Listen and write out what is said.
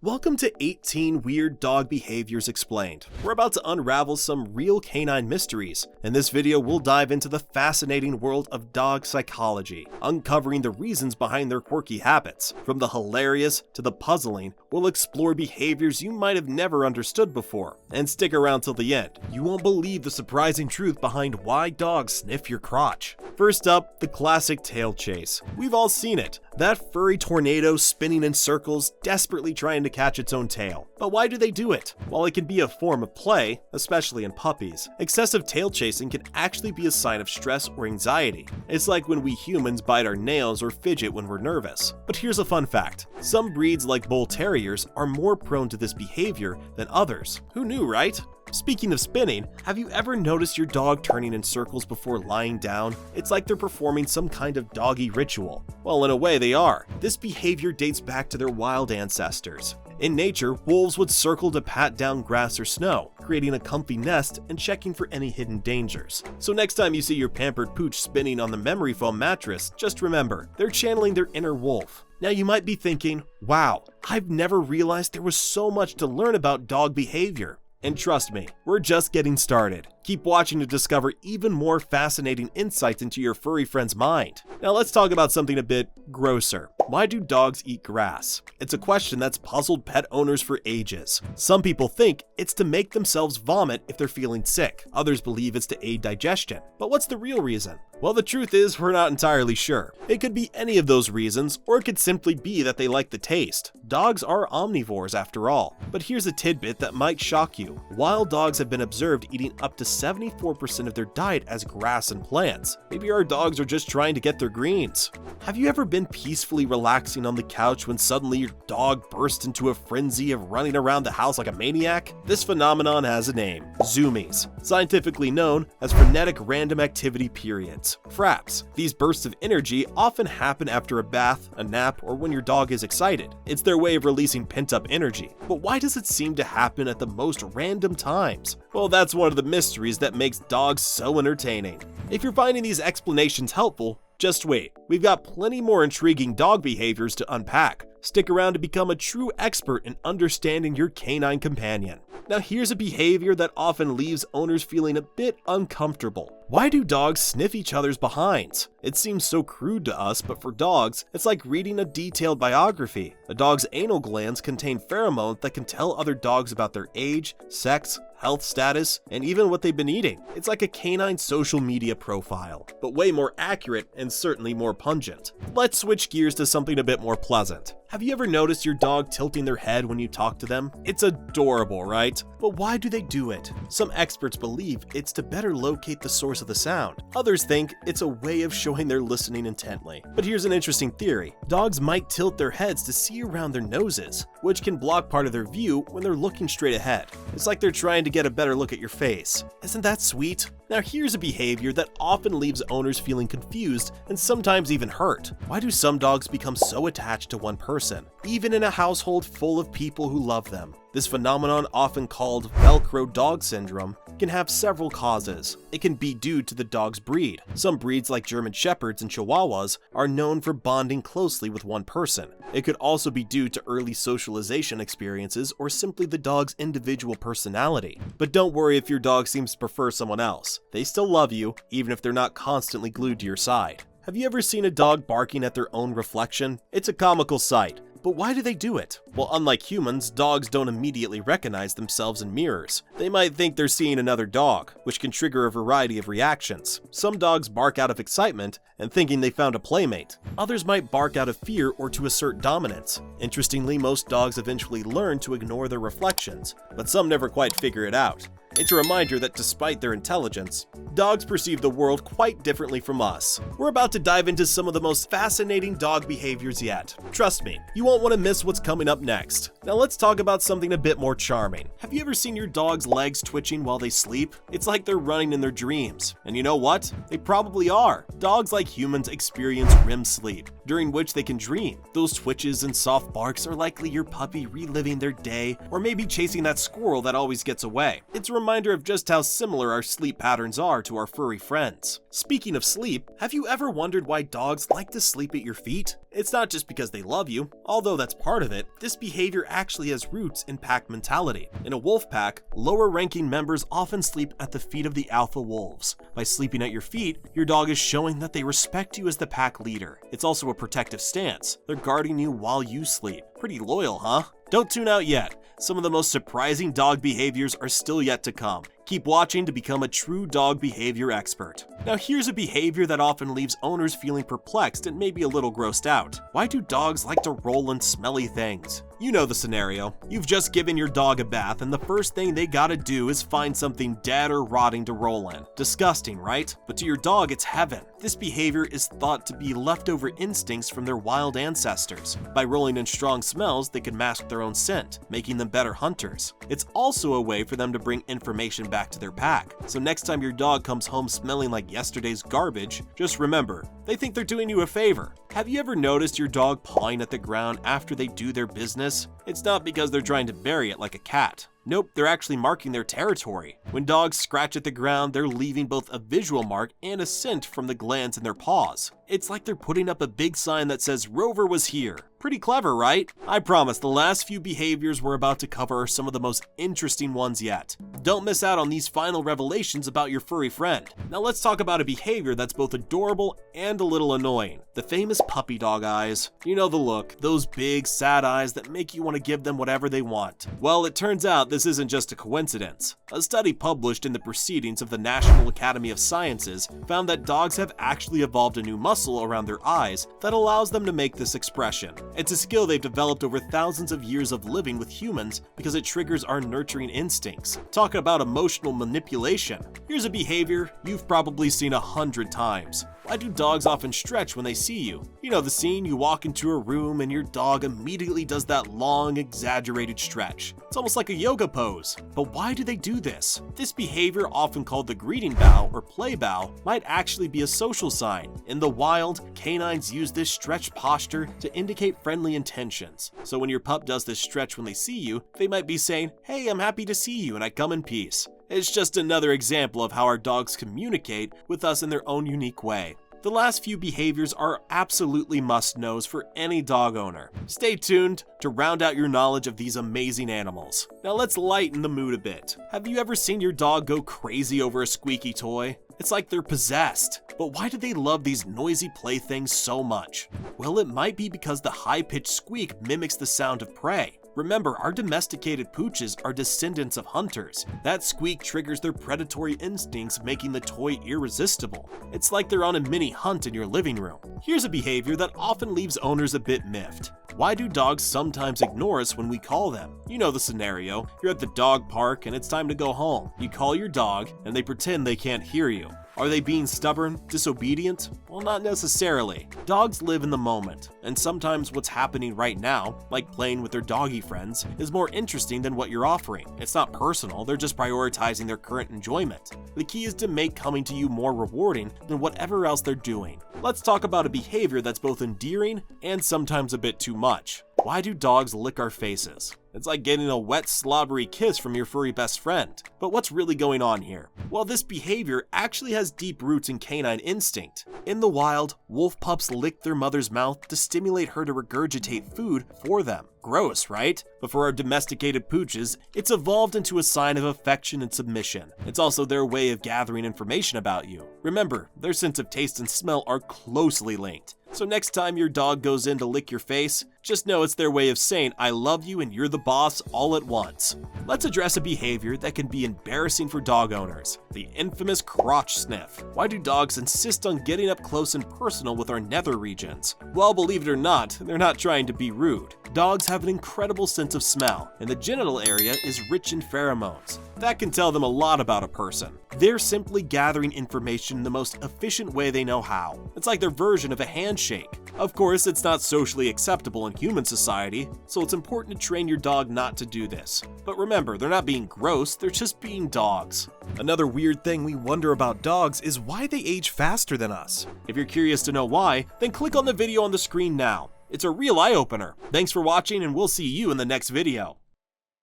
Welcome to 18 Weird Dog Behaviors Explained. We're about to unravel some real canine mysteries. In this video, we'll dive into the fascinating world of dog psychology, uncovering the reasons behind their quirky habits. From the hilarious to the puzzling, we'll explore behaviors you might have never understood before. And stick around till the end. You won't believe the surprising truth behind why dogs sniff your crotch. First up, the classic tail chase. We've all seen it. That furry tornado spinning in circles, desperately trying to catch its own tail. But why do they do it? While it can be a form of play, especially in puppies, excessive tail chasing can actually be a sign of stress or anxiety. It's like when we humans bite our nails or fidget when we're nervous. But here's a fun fact. Some breeds like bull terriers are more prone to this behavior than others. Who knew, right? Speaking of spinning, have you ever noticed your dog turning in circles before lying down? It's like they're performing some kind of doggy ritual. Well, in a way they are. This behavior dates back to their wild ancestors. In nature, wolves would circle to pat down grass or snow, creating a comfy nest and checking for any hidden dangers. So next time you see your pampered pooch spinning on the memory foam mattress, just remember, they're channeling their inner wolf. Now you might be thinking, wow, I've never realized there was so much to learn about dog behavior. And trust me, we're just getting started. Keep watching to discover even more fascinating insights into your furry friend's mind. Now let's talk about something a bit grosser. Why do dogs eat grass? It's a question that's puzzled pet owners for ages. Some people think it's to make themselves vomit if they're feeling sick. Others believe it's to aid digestion. But what's the real reason? Well, the truth is we're not entirely sure. It could be any of those reasons, or it could simply be that they like the taste. Dogs are omnivores after all. But here's a tidbit that might shock you. Wild dogs have been observed eating up to 74% of their diet as grass and plants. Maybe our dogs are just trying to get their greens. Have you ever been peacefully relaxing on the couch when suddenly your dog bursts into a frenzy of running around the house like a maniac? This phenomenon has a name: Zoomies, scientifically known as frenetic random activity periods, FRAPs. These bursts of energy often happen after a bath, a nap, or when your dog is excited. It's their way of releasing pent-up energy. But why does it seem to happen at the most random times? Well, that's one of the mysteries that makes dogs so entertaining. If you're finding these explanations helpful, just wait. We've got plenty more intriguing dog behaviors to unpack. Stick around to become a true expert in understanding your canine companion. Now here's a behavior that often leaves owners feeling a bit uncomfortable. Why do dogs sniff each other's behinds? It seems so crude to us, but for dogs, it's like reading a detailed biography. A dog's anal glands contain pheromones that can tell other dogs about their age, sex, health status, and even what they've been eating. It's like a canine social media profile, but way more accurate and certainly more pungent. Let's switch gears to something a bit more pleasant. Have you ever noticed your dog tilting their head when you talk to them? It's adorable, right? But why do they do it? Some experts believe it's to better locate the source of the sound. Others think it's a way of showing they're listening intently. But here's an interesting theory. Dogs might tilt their heads to see around their noses, which can block part of their view when they're looking straight ahead. It's like they're trying to get a better look at your face. Isn't that sweet? Now here's a behavior that often leaves owners feeling confused and sometimes even hurt. Why do some dogs become so attached to one person, even in a household full of people who love them? This phenomenon, often called Velcro dog syndrome, can have several causes. It can be due to the dog's breed. Some breeds like German Shepherds and Chihuahuas are known for bonding closely with one person. It could also be due to early socialization experiences or simply the dog's individual personality. But don't worry if your dog seems to prefer someone else. They still love you, even if they're not constantly glued to your side. Have you ever seen a dog barking at their own reflection? It's a comical sight. But why do they do it? Well, unlike humans, dogs don't immediately recognize themselves in mirrors. They might think they're seeing another dog, which can trigger a variety of reactions. Some dogs bark out of excitement and thinking they found a playmate. Others might bark out of fear or to assert dominance. Interestingly, most dogs eventually learn to ignore their reflections, but some never quite figure it out. It's a reminder that despite their intelligence, dogs perceive the world quite differently from us. We're about to dive into some of the most fascinating dog behaviors yet. Trust me, you won't want to miss what's coming up next. Now let's talk about something a bit more charming. Have you ever seen your dog's legs twitching while they sleep? It's like they're running in their dreams. And you know what? They probably are. Dogs, like humans, experience REM sleep, during which they can dream. Those twitches and soft barks are likely your puppy reliving their day, or maybe chasing that squirrel that always gets away. It's a reminder of just how similar our sleep patterns are to our furry friends. Speaking of sleep, have you ever wondered why dogs like to sleep at your feet? It's not just because they love you, although that's part of it. This behavior actually has roots in pack mentality. In a wolf pack, lower-ranking members often sleep at the feet of the alpha wolves. By sleeping at your feet, your dog is showing that they respect you as the pack leader. It's also a protective stance. They're guarding you while you sleep. Pretty loyal, huh? Don't tune out yet. Some of the most surprising dog behaviors are still yet to come. Keep watching to become a true dog behavior expert. Now here's a behavior that often leaves owners feeling perplexed and maybe a little grossed out. Why do dogs like to roll in smelly things? You know the scenario. You've just given your dog a bath and the first thing they gotta do is find something dead or rotting to roll in. Disgusting, right? But to your dog, it's heaven. This behavior is thought to be leftover instincts from their wild ancestors. By rolling in strong smells, they can mask their own scent, making them better hunters. It's also a way for them to bring information back to their pack. So next time your dog comes home smelling like yesterday's garbage, just remember, they think they're doing you a favor. Have you ever noticed your dog pawing at the ground after they do their business? It's not because they're trying to bury it like a cat. Nope, they're actually marking their territory. When dogs scratch at the ground, they're leaving both a visual mark and a scent from the glands in their paws. It's like they're putting up a big sign that says Rover was here. Pretty clever, right? I promise the last few behaviors we're about to cover are some of the most interesting ones yet. Don't miss out on these final revelations about your furry friend. Now let's talk about a behavior that's both adorable and a little annoying. The famous puppy dog eyes. You know the look, those big, sad eyes that make you want to give them whatever they want. Well, it turns out this isn't just a coincidence. A study published in the Proceedings of the National Academy of Sciences found that dogs have actually evolved a new muscle around their eyes that allows them to make this expression. It's a skill they've developed over thousands of years of living with humans because it triggers our nurturing instincts. Talking about emotional manipulation. Here's a behavior you've probably seen 100 times. Why do dogs often stretch when they see you? You know the scene, you walk into a room and your dog immediately does that long, exaggerated stretch. It's almost like a yoga pose. But why do they do this? This behavior, often called the greeting bow or play bow, might actually be a social sign. In the wild, canines use this stretch posture to indicate friendly intentions. So when your pup does this stretch when they see you, they might be saying, "Hey, I'm happy to see you and I come in peace." It's just another example of how our dogs communicate with us in their own unique way. The last few behaviors are absolutely must-knows for any dog owner. Stay tuned to round out your knowledge of these amazing animals. Now let's lighten the mood a bit. Have you ever seen your dog go crazy over a squeaky toy? It's like they're possessed. But why do they love these noisy playthings so much? Well, it might be because the high-pitched squeak mimics the sound of prey. Remember, our domesticated pooches are descendants of hunters. That squeak triggers their predatory instincts, making the toy irresistible. It's like they're on a mini hunt in your living room. Here's a behavior that often leaves owners a bit miffed. Why do dogs sometimes ignore us when we call them? You know the scenario. You're at the dog park and it's time to go home. You call your dog and they pretend they can't hear you. Are they being stubborn, disobedient? Well, not necessarily. Dogs live in the moment, and sometimes what's happening right now, like playing with their doggy friends, is more interesting than what you're offering. It's not personal, they're just prioritizing their current enjoyment. The key is to make coming to you more rewarding than whatever else they're doing. Let's talk about a behavior that's both endearing and sometimes a bit too much. Why do dogs lick our faces? It's like getting a wet, slobbery kiss from your furry best friend. But what's really going on here? Well, this behavior actually has deep roots in canine instinct. In the wild, wolf pups lick their mother's mouth to stimulate her to regurgitate food for them. Gross, right? But for our domesticated pooches, it's evolved into a sign of affection and submission. It's also their way of gathering information about you. Remember, their sense of taste and smell are closely linked. So next time your dog goes in to lick your face, just know it's their way of saying, "I love you and you're the boss," all at once. Let's address a behavior that can be embarrassing for dog owners, the infamous crotch sniff. Why do dogs insist on getting up close and personal with our nether regions? Well, believe it or not, they're not trying to be rude. Dogs have an incredible sense of smell, and the genital area is rich in pheromones. That can tell them a lot about a person. They're simply gathering information in the most efficient way they know how. It's like their version of a handshake. Of course, it's not socially acceptable in human society, so it's important to train your dog not to do this. But remember, they're not being gross, they're just being dogs. Another weird thing we wonder about dogs is why they age faster than us. If you're curious to know why, then click on the video on the screen now. It's a real eye-opener. Thanks for watching, and we'll see you in the next video.